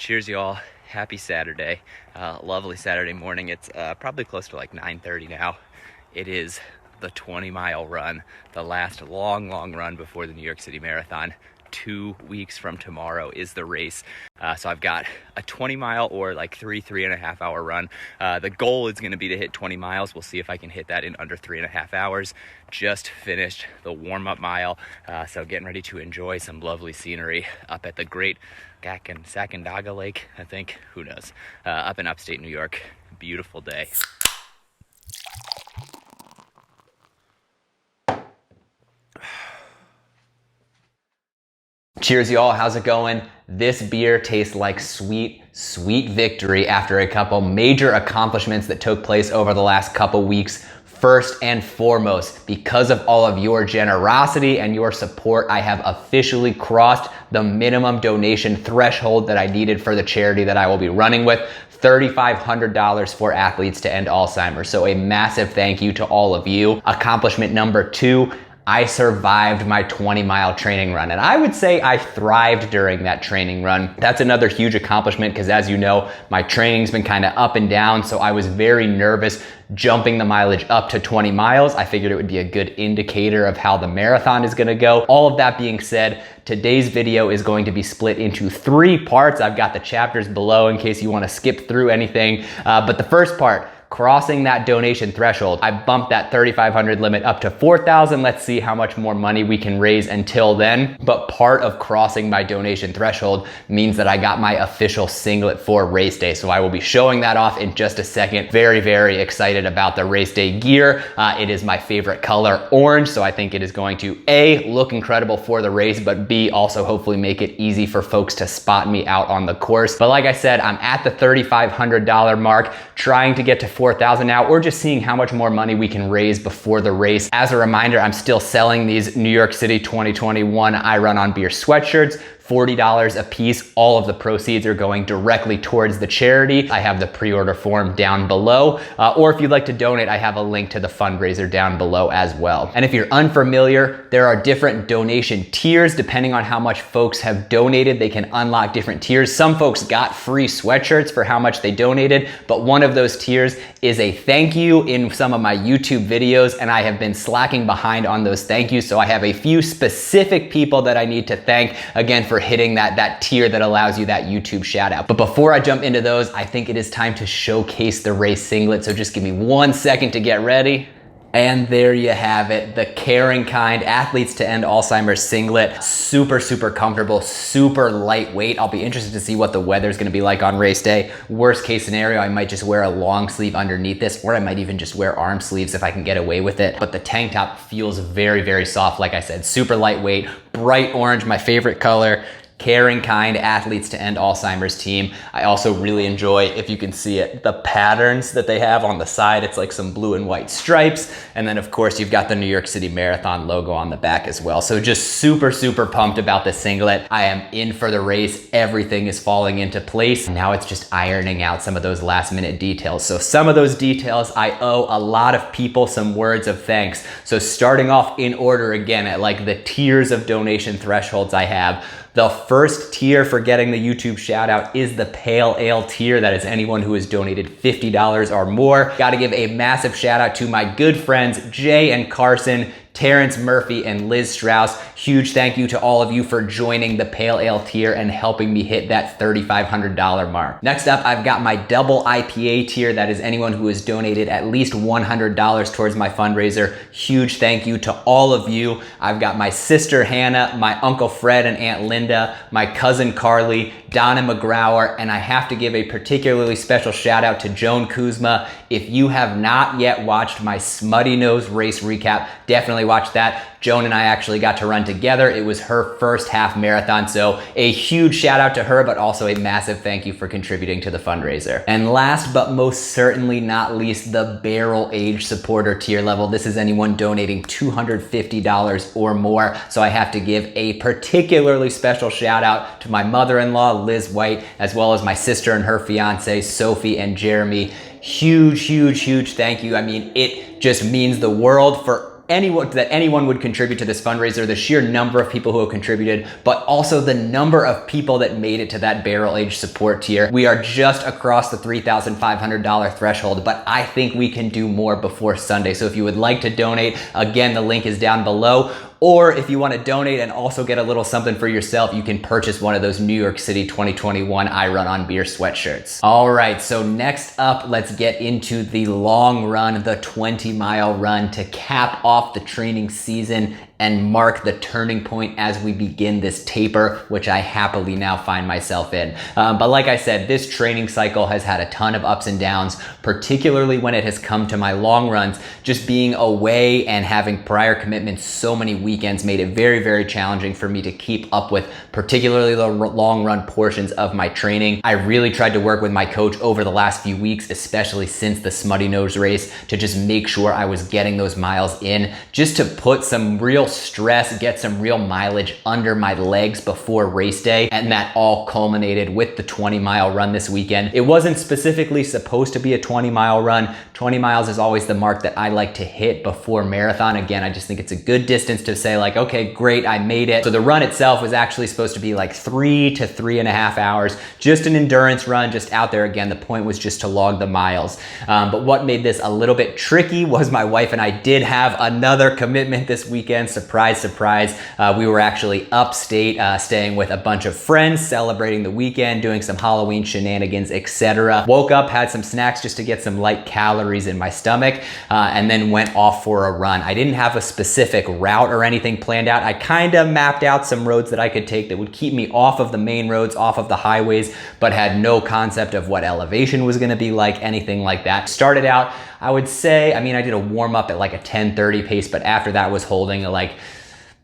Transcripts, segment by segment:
Cheers, y'all. Happy Saturday. Lovely Saturday morning. It's probably close to like 9:30 now. It is the 20-mile run, the last long run before the New York City Marathon. 2 weeks from tomorrow is the race. So I've got a 20-mile or like three and a half hour run. The goal is going to be to hit 20 miles. We'll see if I can hit that in under 3.5 hours. Just finished the warm-up mile. So getting ready to enjoy some lovely scenery up at the great Sacandaga Lake, I think. Who knows? Up in upstate New York. Beautiful day. Cheers, y'all. How's it going? This beer tastes like sweet victory after a couple major accomplishments that took place over the last couple weeks. First and foremost, because of all of your generosity and your support, I have officially crossed the minimum donation threshold that I needed for the charity that I will be running with. $3,500 for Athletes to End Alzheimer's. So a massive thank you to all of you. Accomplishment number 2, I survived my 20-mile training run. And I would say I thrived during that training run. That's another huge accomplishment because, as you know, my training's been kind of up and down. So I was very nervous jumping the mileage up to 20 miles. I figured it would be a good indicator of how the marathon is gonna go. All of that being said, today's video is going to be split into 3 parts. I've got the chapters below in case you wanna skip through anything. But the first part, crossing that donation threshold. I bumped that 3,500 limit up to 4,000. Let's see how much more money we can raise until then. But part of crossing my donation threshold means that I got my official singlet for race day. So I will be showing that off in just a second. Very excited about the race day gear. It is my favorite color, orange. So I think it is going to A, look incredible for the race, but B, also hopefully make it easy for folks to spot me out on the course. But like I said, I'm at the $3,500 mark, trying to get to 4,000 now, or just seeing how much more money we can raise before the race. As a reminder, I'm still selling these New York City 2021 I Run on Beer sweatshirts. $40 a piece. All of the proceeds are going directly towards the charity. I have the pre-order form down below, or if you'd like to donate, I have a link to the fundraiser down below as well. And if you're unfamiliar, there are different donation tiers. Depending on how much folks have donated, they can unlock different tiers. Some folks got free sweatshirts for how much they donated, but one of those tiers is a thank you in some of my YouTube videos, and I have been slacking behind on those thank yous, so I have a few specific people that I need to thank, again, for hitting that tier that allows you that YouTube shout out. But before I jump into those, I think it is time to showcase the race singlet. So just give me 1 second to get ready. And there you have it, the Caring Kind Athletes to End Alzheimer's singlet. Super comfortable, super lightweight. I'll be interested to see what the weather's gonna be like on race day. Worst case scenario, I might just wear a long sleeve underneath this, or I might even just wear arm sleeves if I can get away with it. But the tank top feels very soft, like I said, super lightweight, bright orange, my favorite color. Caring Kind Athletes to End Alzheimer's team. I also really enjoy, if you can see it, the patterns that they have on the side. It's like some blue and white stripes. And then of course you've got the New York City Marathon logo on the back as well. So just super pumped about the singlet. I am in for the race. Everything is falling into place. Now it's just ironing out some of those last minute details. So some of those details, I owe a lot of people some words of thanks. So starting off in order again at like the tiers of donation thresholds I have. The first tier for getting the YouTube shout out is the Pale Ale tier. That is anyone who has donated $50 or more. Got to give a massive shout out to my good friends Jay and Carson, Terrence Murphy, and Liz Strauss. Huge thank you to all of you for joining the Pale Ale tier and helping me hit that $3,500 mark. Next up, I've got my double IPA tier. That is anyone who has donated at least $100 towards my fundraiser. Huge thank you to all of you. I've got my sister Hannah, my Uncle Fred and Aunt Linda, my cousin Carly, Donna McGrower, and I have to give a particularly special shout out to Joan Kuzma. If you have not yet watched my Smutty Nose race recap, definitely watch that. Joan and I actually got to run together. It was her first half marathon, so a huge shout out to her, but also a massive thank you for contributing to the fundraiser. And last but most certainly not least, the barrel age supporter tier level. This is anyone donating $250 or more, so I have to give a particularly special shout out to my mother-in-law, Liz White, as well as my sister and her fiance, Sophie and Jeremy. Huge thank you. I mean, it just means the world for anyone would contribute to this fundraiser, the sheer number of people who have contributed, but also the number of people that made it to that barrel age support tier. We are just across the $3,500 threshold, but I think we can do more before Sunday. So if you would like to donate, again, the link is down below. Or if you want to donate and also get a little something for yourself, you can purchase one of those New York City 2021 I Run on Beer sweatshirts. All right, so next up, let's get into the long run, the 20-mile run to cap off the training season and mark the turning point as we begin this taper, which I happily now find myself in. But like I said, this training cycle has had a ton of ups and downs, particularly when it has come to my long runs. Just being away and having prior commitments so many weekends made it very, very challenging for me to keep up with particularly the long run portions of my training. I really tried to work with my coach over the last few weeks, especially since the Smutty Nose race, to just make sure I was getting those miles in, just to put some real stress, get some real mileage under my legs before race day. And that all culminated with the 20-mile run this weekend. It wasn't specifically supposed to be a 20-mile run. 20 miles is always the mark that I like to hit before marathon. Again, I just think it's a good distance to say like, okay, great, I made it. So the run itself was actually supposed to be like 3 to 3.5 hours, just an endurance run, just out there. Again, the point was just to log the miles. But what made this a little bit tricky was my wife and I did have another commitment this weekend. Surprise, surprise. We were actually upstate, staying with a bunch of friends, celebrating the weekend, doing some Halloween shenanigans, etc. Woke up, had some snacks just to get some light calories in my stomach, and then went off for a run. I didn't have a specific route or anything planned out. I kind of mapped out some roads that I could take that would keep me off of the main roads, off of the highways, but had no concept of what elevation was gonna be like, anything like that. Started out, I would say, I did a warm up at like a 10:30 pace, but after that was holding like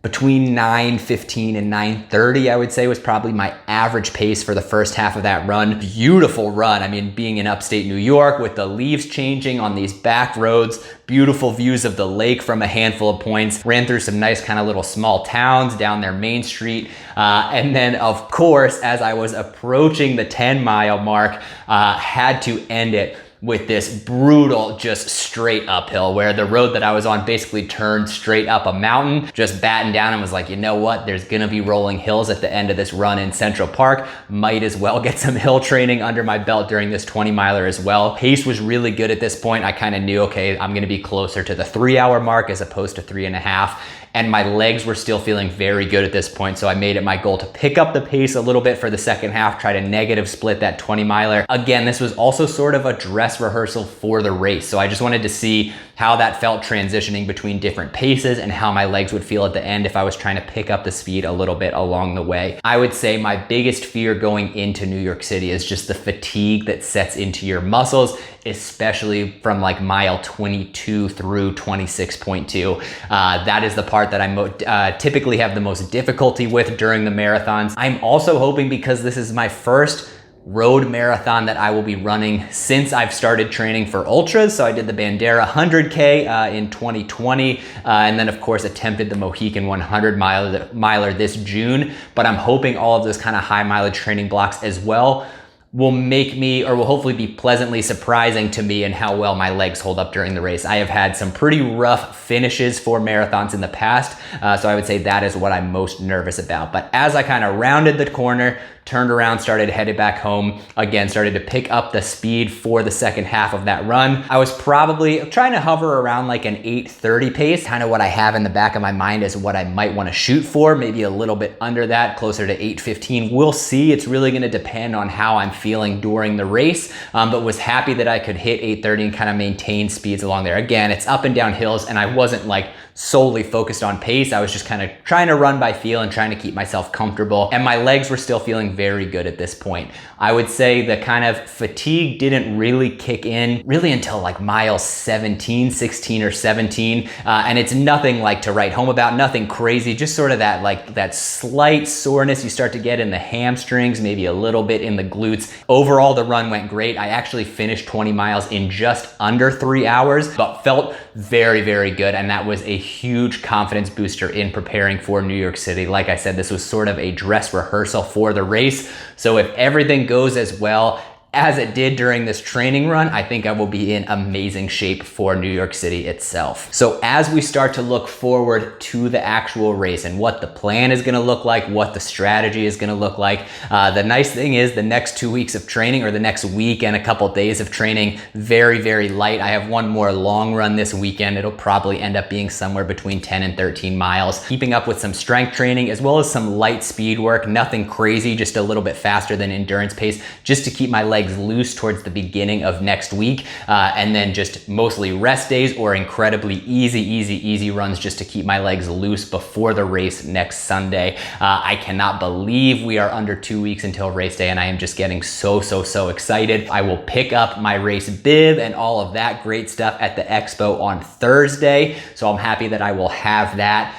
between 9:15 and 9:30, I would say, was probably my average pace for the first half of that run. Beautiful run. Being in upstate New York with the leaves changing on these back roads, beautiful views of the lake from a handful of points, ran through some nice kind of little small towns down their main street. And then of course, as I was approaching the 10-mile mark, had to end it with this brutal, just straight uphill, where the road that I was on basically turned straight up a mountain, just battened down, and was like, you know what, there's gonna be rolling hills at the end of this run in Central Park. Might as well get some hill training under my belt during this 20-miler as well. Pace was really good at this point. I kind of knew, okay, I'm gonna be closer to the 3-hour mark as opposed to 3.5. And my legs were still feeling very good at this point. So I made it my goal to pick up the pace a little bit for the second half, try to negative split that 20-miler. Again, this was also sort of a dress rehearsal for the race. So I just wanted to see how that felt transitioning between different paces and how my legs would feel at the end if I was trying to pick up the speed a little bit along the way. I would say my biggest fear going into New York City is just the fatigue that sets into your muscles, especially from like mile 22 through 26.2. That is the part that I typically have the most difficulty with during the marathons. I'm also hoping, because this is my first road marathon that I will be running since I've started training for ultras. So I did the Bandera 100K in 2020, and then of course attempted the Mohican 100 miler this June. But I'm hoping all of those kind of high mileage training blocks as well will make me, or will hopefully be pleasantly surprising to me in how well my legs hold up during the race. I have had some pretty rough finishes for marathons in the past, so I would say that is what I'm most nervous about. But as I kind of rounded the corner, turned around, headed back home, again, started to pick up the speed for the second half of that run. I was probably trying to hover around like an 8:30 pace, kind of what I have in the back of my mind as what I might want to shoot for, maybe a little bit under that, closer to 8:15. We'll see. It's really going to depend on how I'm feeling during the race, but was happy that I could hit 8:30 and kind of maintain speeds along there. Again, it's up and down hills, and I wasn't like solely focused on pace. I was just kind of trying to run by feel and trying to keep myself comfortable, and my legs were still feeling very good at this point. I would say the kind of fatigue didn't really kick in really until like mile 17, 16 or 17, and it's nothing like to write home about, nothing crazy, just sort of that like that slight soreness you start to get in the hamstrings, maybe a little bit in the glutes. Overall, the run went great. I actually finished 20 miles in just under 3 hours, but felt very, very good, and that was a huge confidence booster in preparing for New York City. Like I said, this was sort of a dress rehearsal for the race. So if everything goes as well as it did during this training run, I think I will be in amazing shape for New York City itself. So as we start to look forward to the actual race and what the plan is gonna look like, what the strategy is gonna look like, the nice thing is the next 2 weeks of training, or the next week and a couple days of training, very, very light. I have one more long run this weekend. It'll probably end up being somewhere between 10 and 13 miles. Keeping up with some strength training as well as some light speed work, nothing crazy, just a little bit faster than endurance pace, just to keep my legs loose towards the beginning of next week. And then just mostly rest days or incredibly easy runs just to keep my legs loose before the race next Sunday. I cannot believe we are under 2 weeks until race day, and I am just getting so excited. I will pick up my race bib and all of that great stuff at the expo on Thursday. So I'm happy that I will have that.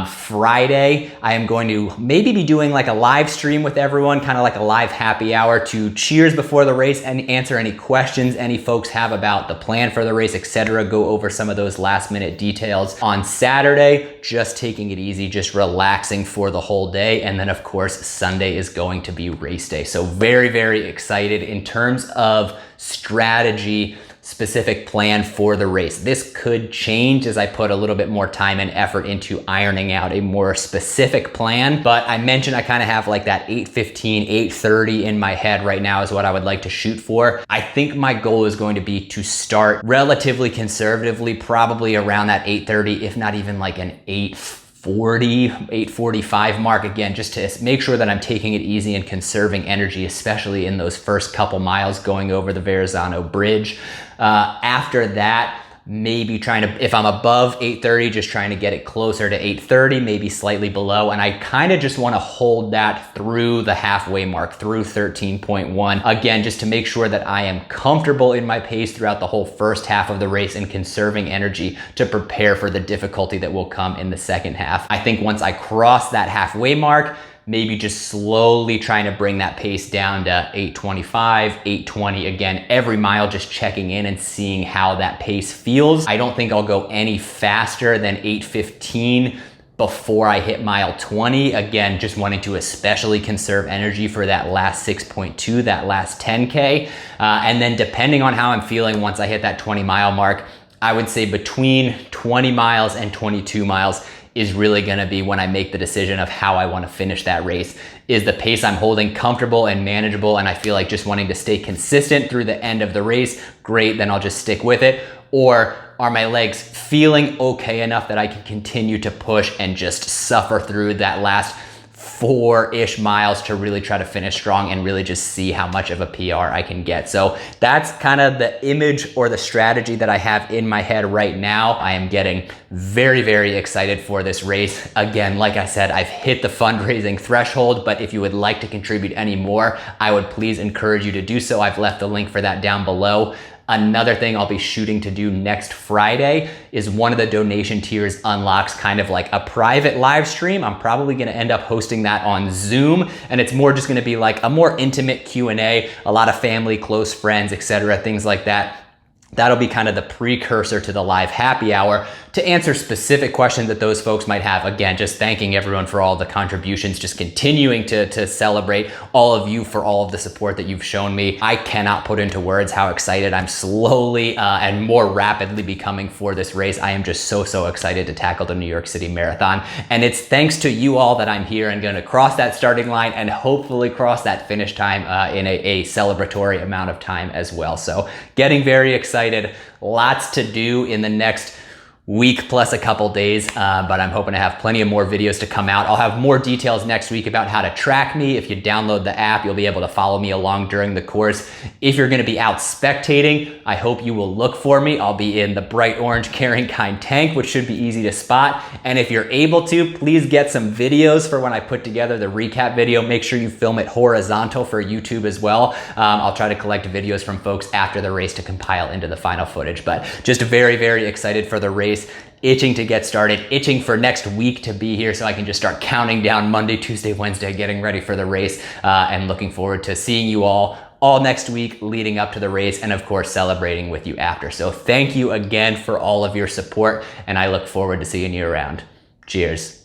Friday, I am going to maybe be doing like a live stream with everyone, kind of like a live happy hour to cheers before the race and answer any questions any folks have about the plan for the race, etc. Go over some of those last minute details. On Saturday, just taking it easy, just relaxing for the whole day. And then of course, Sunday is going to be race day. So very excited in terms of strategy, specific plan for the race. This could change as I put a little bit more time and effort into ironing out a more specific plan. But I mentioned I kind of have like that 8:15, 8:30 in my head right now is what I would like to shoot for. I think my goal is going to be to start relatively conservatively, probably around that 8:30, if not even like an 8:40, 8:45 mark, again, just to make sure that I'm taking it easy and conserving energy, especially in those first couple miles going over the Verrazano Bridge. After that, maybe trying to, if I'm above 8:30, just trying to get it closer to 8:30, maybe slightly below. And I kind of just want to hold that through the halfway mark, through 13.1. Again, just to make sure that I am comfortable in my pace throughout the whole first half of the race and conserving energy to prepare for the difficulty that will come in the second half. I think once I cross that halfway mark, maybe just slowly trying to bring that pace down to 8:25, 8:20. Again, every mile just checking in and seeing how that pace feels. I don't think I'll go any faster than 8:15 before I hit mile 20. Again, just wanting to especially conserve energy for that last 6.2, that last 10K. And then depending on how I'm feeling once I hit that 20-mile mark, I would say between 20 miles and 22 miles is really gonna be when I make the decision of how I wanna finish that race. Is the pace I'm holding comfortable and manageable, and I feel like just wanting to stay consistent through the end of the race? Great, then I'll just stick with it. Or are my legs feeling okay enough that I can continue to push and just suffer through that last 4-ish miles to really try to finish strong and really just see how much of a PR I can get. So that's kind of the image or the strategy that I have in my head right now. I am getting very excited for this race. Again, like I said, I've hit the fundraising threshold, but if you would like to contribute any more, I would please encourage you to do so. I've left the link for that down below. Another thing I'll be shooting to do next Friday is one of the donation tiers unlocks kind of like a private live stream. I'm probably gonna end up hosting that on Zoom, and it's more just gonna be like a more intimate Q&A, a lot of family, close friends, etc., things like that. That'll be kind of the precursor to the live happy hour to answer specific questions that those folks might have. Again, just thanking everyone for all the contributions, just continuing to celebrate all of you for all of the support that you've shown me. I cannot put into words how excited I'm slowly and more rapidly becoming for this race. I am just so excited to tackle the New York City Marathon. And it's thanks to you all that I'm here and gonna cross that starting line and hopefully cross that finish time in a celebratory amount of time as well. So getting very excited. Lots to do in the next week plus a couple days, but I'm hoping to have plenty of more videos to come out. I'll have more details next week about how to track me. If you download the app, you'll be able to follow me along during the course. If you're gonna be out spectating, I hope you will look for me. I'll be in the bright orange Caring Kind tank, which should be easy to spot. And if you're able to, please get some videos for when I put together the recap video. Make sure you film it horizontal for YouTube as well. I'll try to collect videos from folks after the race to compile into the final footage, but just very excited for the race. Itching to get started, itching for next week to be here so I can just start counting down Monday, Tuesday, Wednesday, getting ready for the race, and looking forward to seeing you all next week leading up to the race, and of course celebrating with you after. So thank you again for all of your support, and I look forward to seeing you around. Cheers.